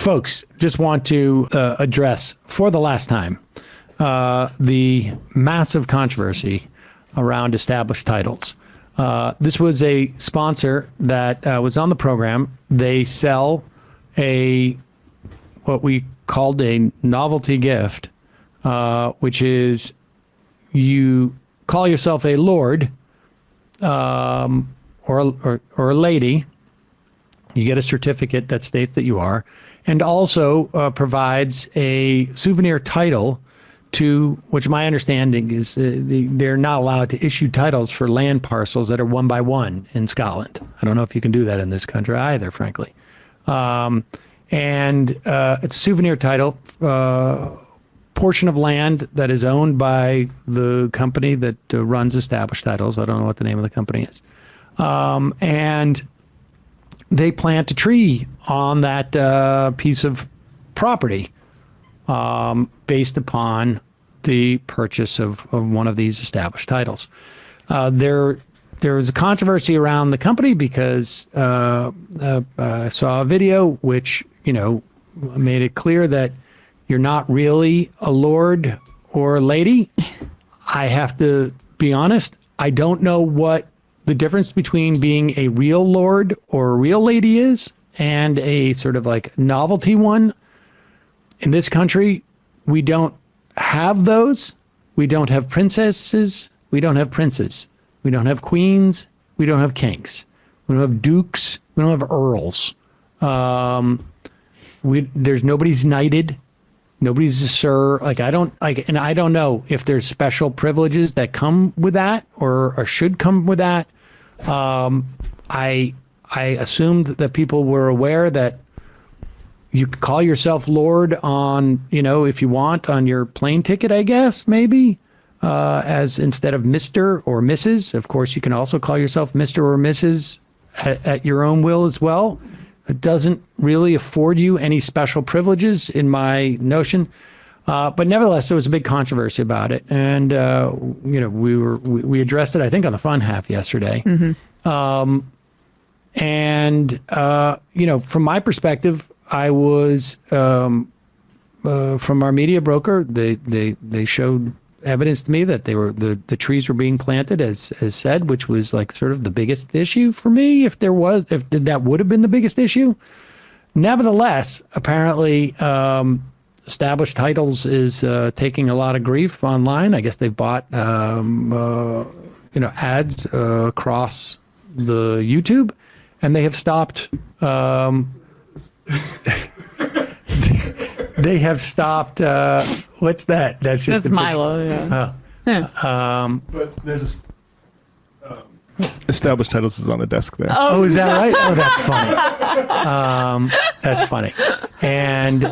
folks, just want to address for the last time the massive controversy around established titles. This was a sponsor that was on the program. They sell what we called a novelty gift, which is you call yourself a lord or a lady. You get a certificate that states that you are, and also provides a souvenir title to, which my understanding is they're not allowed to issue titles for land parcels that are 1 by 1 in Scotland. I don't know if you can do that in this country either, frankly. And it's a souvenir title, portion of land that is owned by the company that runs established titles. I don't know what the name of the company is. And they plant a tree on that piece of property based upon the purchase of one of these established titles. There was a controversy around the company because I saw a video which, made it clear that you're not really a lord or a lady. I have to be honest, I don't know what the difference between being a real lord or a real lady is and a sort of like novelty one. In this country, we don't have those. We don't have princesses. We don't have princes. We don't have queens. We don't have kings. We don't have dukes. We don't have earls. There's nobody's knighted. Nobody's a sir. And I don't know if there's special privileges that come with that or should come with that. I assumed that people were aware that you could call yourself Lord on, if you want, on your plane ticket, I guess, maybe, as instead of Mr. or Mrs. Of course, you can also call yourself Mr. or Mrs. at your own will as well. It doesn't really afford you any special privileges in my notion. But nevertheless, there was a big controversy about it. And, we addressed it, I think, on the fun half yesterday. Mm-hmm. From my perspective, I was, from our media broker, they showed evidence to me that the trees were being planted as said, which was like sort of the biggest issue for me, if that would have been the biggest issue. Nevertheless, apparently, established titles is taking a lot of grief online. I guess they've bought ads across the YouTube, and they have stopped. They have stopped. What's that? That's Milo. Yeah. Oh. But there's established titles is on the desk there. Oh, is that right? Oh, that's funny. That's funny. And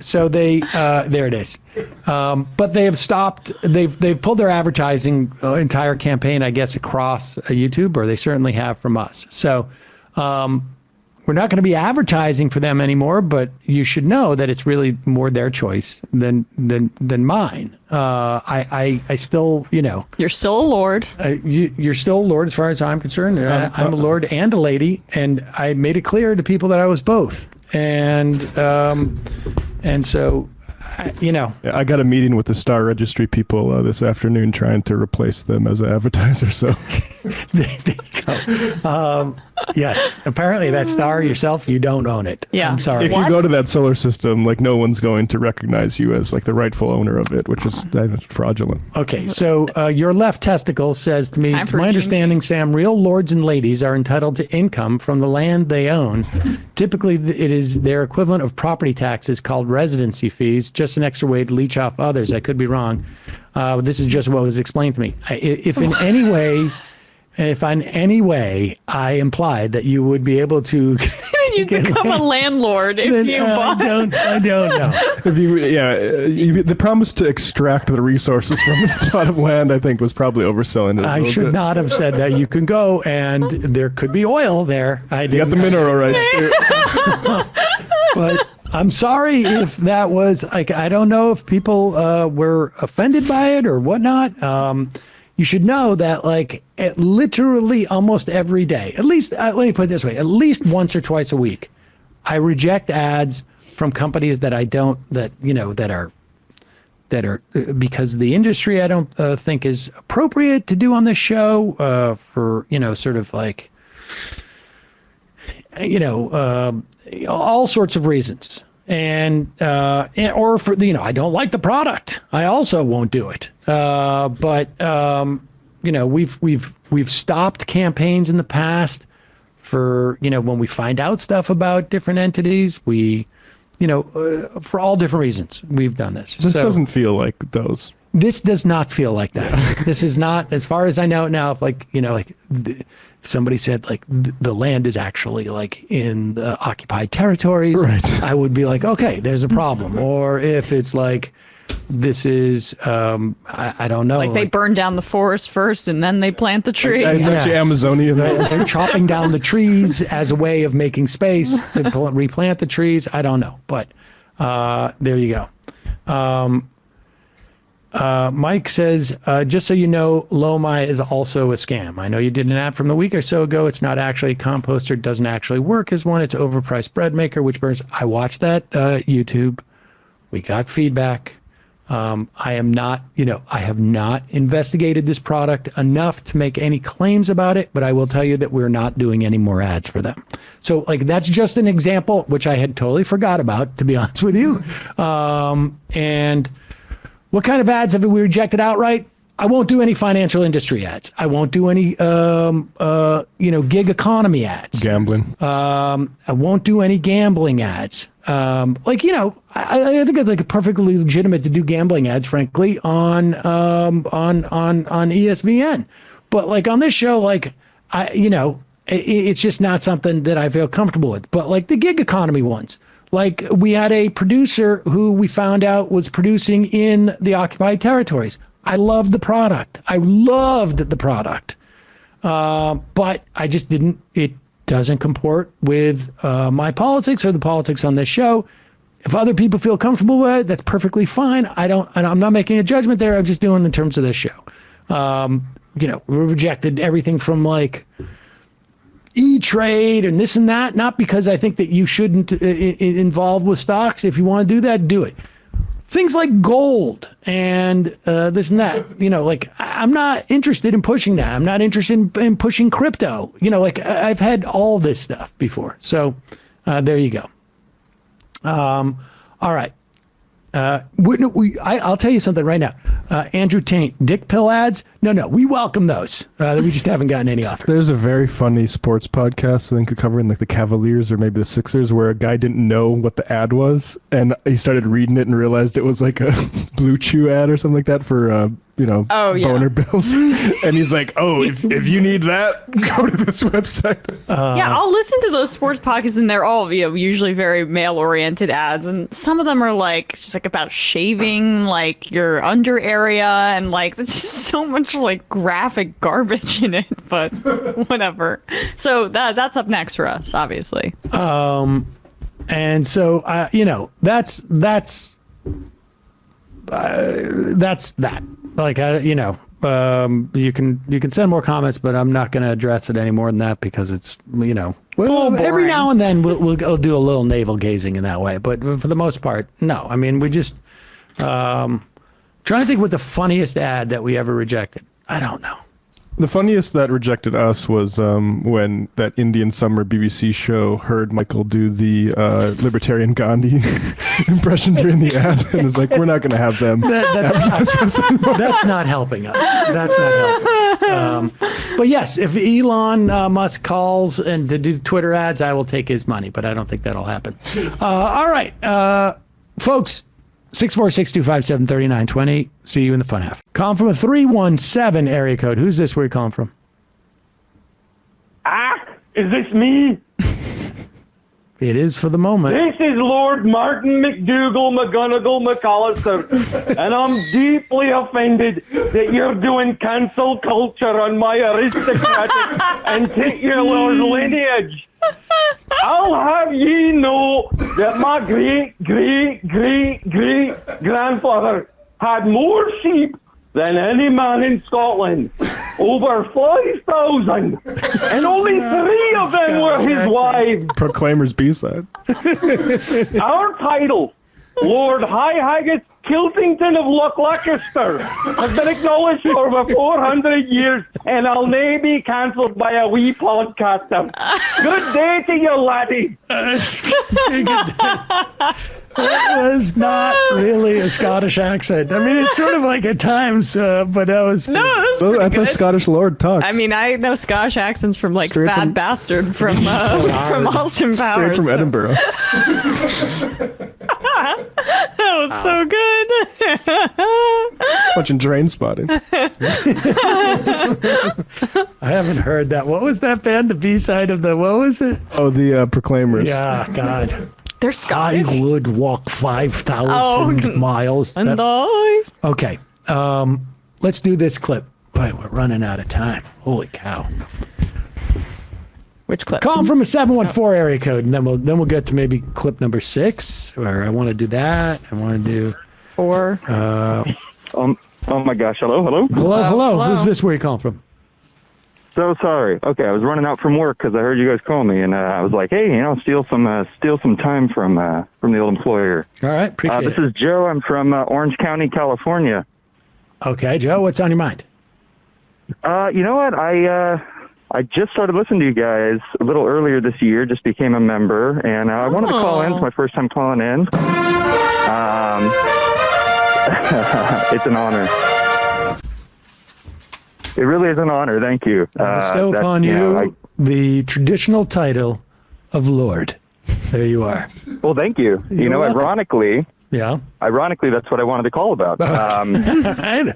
so they there it is. But they have stopped. They've pulled their advertising entire campaign, I guess, across YouTube, or they certainly have from us. So. We're not going to be advertising for them anymore, but you should know that it's really more their choice than mine. I still, You're still a lord. You're still a lord as far as I'm concerned. I'm a lord and a lady, and I made it clear to people that I was both. And so, I got a meeting with the Star Registry people this afternoon trying to replace them as an advertiser. So there you go. Yes, apparently that star yourself, you don't own it. Yeah. I'm sorry. If you go to that solar system, no one's going to recognize you as the rightful owner of it, which is fraudulent. Okay, so your left testicle says to me, to my understanding, Sam, real lords and ladies are entitled to income from the land they own. Typically, it is their equivalent of property taxes called residency fees, just an extra way to leech off others. I could be wrong. This is just what was explained to me. If in any way I implied that you would be able to you become a landlord if you bought. I don't know. The promise to extract the resources from this plot of land, I think, was probably overselling it. I should not have said that. You can go and there could be oil there. You got the mineral rights too. But I'm sorry if that was I don't know if people were offended by it or whatnot. You should know that at literally almost every day, at least, let me put it this way, at least once or twice a week, I reject ads from companies that I don't, that are because the industry I don't think is appropriate to do on this show for sort of like all sorts of reasons. And or for I don't like the product, I also won't do it. But we've stopped campaigns in the past for when we find out stuff about different entities. We for all different reasons we've done this. This doesn't feel like those. This does not feel like that. This is not, as far as I know now. If somebody said the land is actually like in the occupied territories, right, I would be like, okay, there's a problem. Or if it's like this is I don't know, they burn down the forest first and then they plant the tree. It's actually Amazonia. They're chopping down the trees as a way of making space to replant the trees. I don't know, but there you go. Mike says, just so you know, Lomai is also a scam. I know you did an ad from a week or so ago. It's not actually a composter. Doesn't actually work as one. It's overpriced bread maker, which burns. I watched that YouTube. We got feedback. I am not, I have not investigated this product enough to make any claims about it, but I will tell you that we're not doing any more ads for them. So that's just an example, which I had totally forgot about, to be honest with you. And what kind of ads have we rejected outright? I won't do any financial industry ads. I won't do any, gig economy ads. Gambling. I won't do any gambling ads. I think it's like perfectly legitimate to do gambling ads, frankly, on ESPN. But on this show, it's just not something that I feel comfortable with. But the gig economy ones, we had a producer who we found out was producing in the occupied territories. I loved the product. But I just didn't. It doesn't comport with my politics or the politics on this show. If other people feel comfortable with it, that's perfectly fine. I'm not making a judgment there. I'm just doing it in terms of this show. We rejected everything from E-Trade and this and that, not because I think that you shouldn't involve with stocks. If you want to do that, do it. Things like gold and this and that, I'm not interested in pushing that. I'm not interested in pushing crypto. I've had all this stuff before. So there you go. All right. I'll tell you something right now. Andrew Taint, dick pill ads? No, we welcome those. We just haven't gotten any offers. There's a very funny sports podcast I think covering the Cavaliers or maybe the Sixers where a guy didn't know what the ad was and he started reading it and realized it was like a Blue Chew ad or something like that for boner bills. And he's like, if you need that, go to this website. I'll listen to those sports podcasts and they're all usually very male oriented ads, and some of them are just about shaving your under area and there's just so much graphic garbage in it, but whatever. So that's up next for us, obviously. And so that's that. You can send more comments, but I'm not going to address it any more than that because it's every now and then we'll do a little navel gazing in that way, but for the most part, no. I mean, we just trying to think what the funniest ad that we ever rejected. I don't know. The funniest that rejected us was when that Indian Summer BBC show heard Michael do the Libertarian Gandhi impression during the ad and was like, we're not going to have them. That's not helping us. That's not helping us. But yes, if Elon Musk calls and to do Twitter ads, I will take his money, but I don't think that'll happen. All right, folks. 646-257-3920. See you in the fun half. Calling from a 317 area code. Who's this? Where are you calling from? Is this me? It is for the moment. This is Lord Martin McDougall McCullister, and I'm deeply offended that you're doing cancel culture on my aristocratic and titular lineage. I'll have ye know that my great grandfather had more sheep than any man in Scotland. Over 5,000. And only 3 of them were his wives. Proclaimer's B-side. Our title, Lord High Haggis Kiltington of Loch Lancaster, has been acknowledged for over 400 years, and I'll nay be cancelled by a wee podcaster. Good day to you, laddie. That was not really a Scottish accent. I mean, it's sort of like at times, but that was... No, that's So that's pretty a good. Scottish lord talks. I mean, I know Scottish accents from like Straight Fat from- Bastard from Austin Powers. straight from Edinburgh. That was so good. Watching Train Spotting. I haven't heard that. What was that band? The B-side of the... What was it? Oh, the Proclaimers. Yeah, God. They're Scottish. I would walk 5,000 Oh, miles. And I. Okay. Let's do this clip. Wait, we're running out of time. Holy cow. Which clip? Call from a 714 area code, and then we'll get to maybe clip number 6. Or I want to do that. I want to do... 4. Oh my gosh, hello? Hello. hello. Who's this? Where you calling from? So sorry. Okay, I was running out from work because I heard you guys call me, and I was like, hey, steal some time from the old employer. All right. Appreciate This it. is Joe. I'm from Orange County, California. Okay, Joe, what's on your mind? You know what? I just started listening to you guys a little earlier this year. Just became a member, and I wanted to call in. It's my first time calling in. It's an honor. It really is an honor. Thank you. I bestow That's, upon you know, you the traditional title of Lord. There you are. well, thank you. You're You know, welcome. ironically, Yeah. that's what I wanted to call about. Right.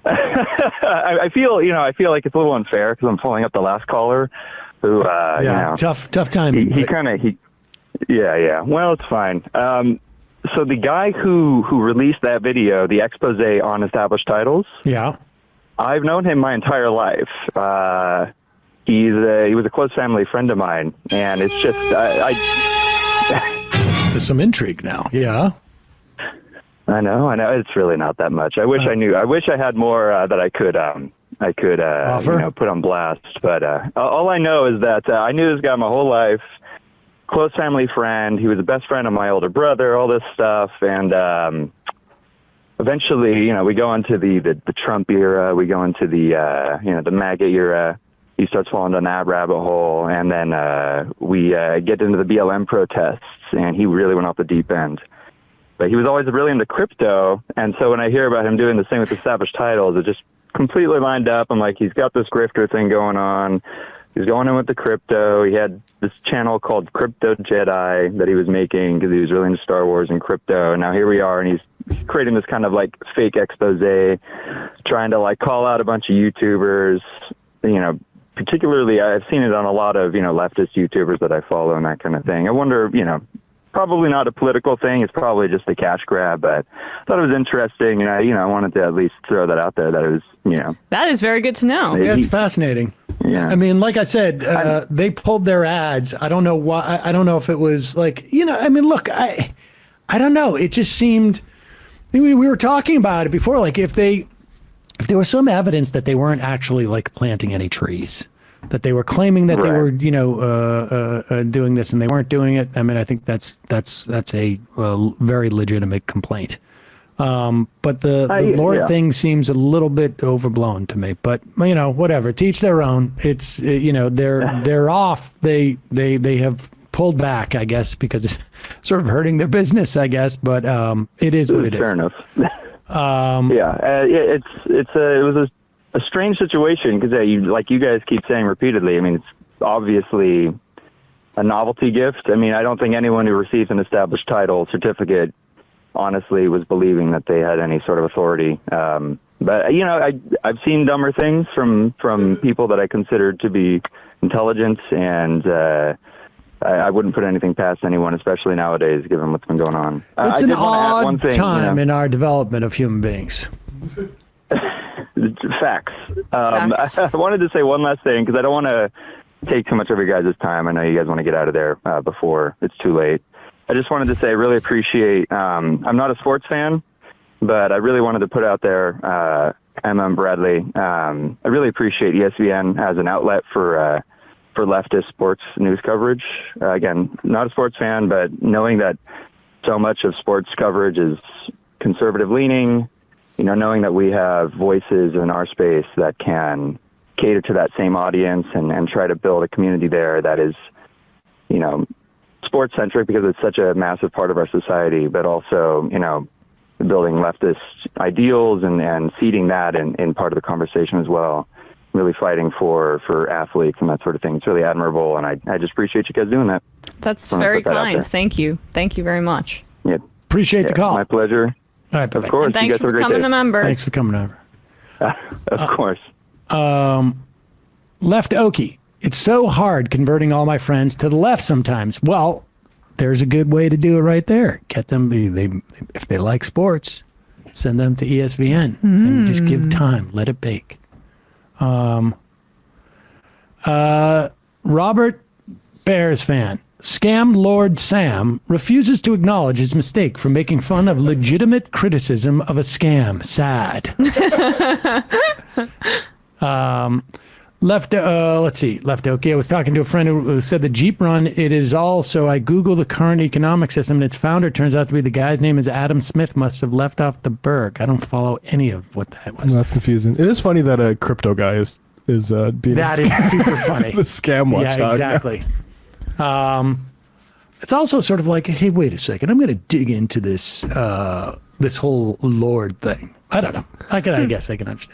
I feel like it's a little unfair because I'm following up the last caller, who, Yeah. Tough time. yeah. Well, it's fine. So the guy who released that video, the expose on established titles, Yeah. I've known him my entire life. He was a close family friend of mine, and it's just There's some intrigue now. Yeah. I know. It's really not that much. I wish I knew. I wish I had more that I could Offer? put on blast. But all I know is that I knew this guy my whole life. Close family friend. He was the best friend of my older brother. All this stuff, and eventually, we go into the Trump era. We go into the MAGA era. He starts falling down that rabbit hole, and then we get into the BLM protests, and he really went off the deep end. But he was always really into crypto, and so when I hear about him doing the same with established titles, it just completely lined up. I'm like, he's got this grifter thing going on. He's going in with the crypto. He had this channel called Crypto Jedi that he was making because he was really into Star Wars and crypto. And now here we are, and he's creating this kind of like fake expose, trying to like call out a bunch of YouTubers. Particularly, I've seen it on a lot of leftist YouTubers that I follow and that kind of thing. I wonder, probably not a political thing. It's probably just a cash grab, but I thought it was interesting, and I wanted to at least throw that out there. That it was, That is very good to know. Yeah, it's fascinating. Yeah. I mean, like I said, they pulled their ads. I don't know why. I don't know if it was like, look, I don't know. It just seemed, we were talking about it before, like if there was some evidence that they weren't actually like planting any trees, that they were claiming that they were, doing this and they weren't doing it. I mean, I think that's a very legitimate complaint. But the Lord thing seems a little bit overblown to me. But whatever. To each their own. It's they're off. They have pulled back, I guess, because it's sort of hurting their business, I guess. But it is what it is. Fair enough. It was a strange situation because you guys keep saying repeatedly. I mean, it's obviously a novelty gift. I mean, I don't think anyone who receives an established title certificate honestly was believing that they had any sort of authority. But I've seen dumber things from people that I considered to be intelligent, and I wouldn't put anything past anyone, especially nowadays, given what's been going on. It's I an did wanna add one odd thing, time in our development of human beings. Facts. Facts. I wanted to say one last thing because I don't want to take too much of your guys' time. I know you guys want to get out of there before it's too late. I just wanted to say I really appreciate, I'm not a sports fan, but I really wanted to put out there I'm Bradley. I really appreciate ESPN as an outlet for leftist sports news coverage. Again, not a sports fan, but knowing that so much of sports coverage is conservative leaning, knowing that we have voices in our space that can cater to that same audience and try to build a community there that is, sports centric because it's such a massive part of our society, but also, building leftist ideals and seeding that in part of the conversation as well. Really fighting for athletes and that sort of thing. It's really admirable, and I just appreciate you guys doing that. That's very kind. Thank you. Thank you very much. Yeah. Appreciate the call. My pleasure. All right, of course. And thanks you guys for have a great becoming day. a member. Thanks for coming over. Of course. Left Okie. It's so hard converting all my friends to the left sometimes. Well, there's a good way to do it right there. Get them, if they like sports, send them to ESPN and just give time. Let it bake. Robert Bears fan. Scam Lord Sam refuses to acknowledge his mistake for making fun of legitimate criticism of a scam. Sad. Let's see. Left okay. I was talking to a friend who said the Jeep run, it is all, so I Googled the current economic system, and its founder turns out to be the guy's name is Adam Smith, must have left off the Berg. I don't follow any of what that was. That's confusing. It is funny that a crypto guy is being That is super funny. the scam watchdog. Yeah, exactly. It's also sort of like, hey, wait a second. I'm going to dig into this this whole Lord thing. I don't know. I guess I can understand.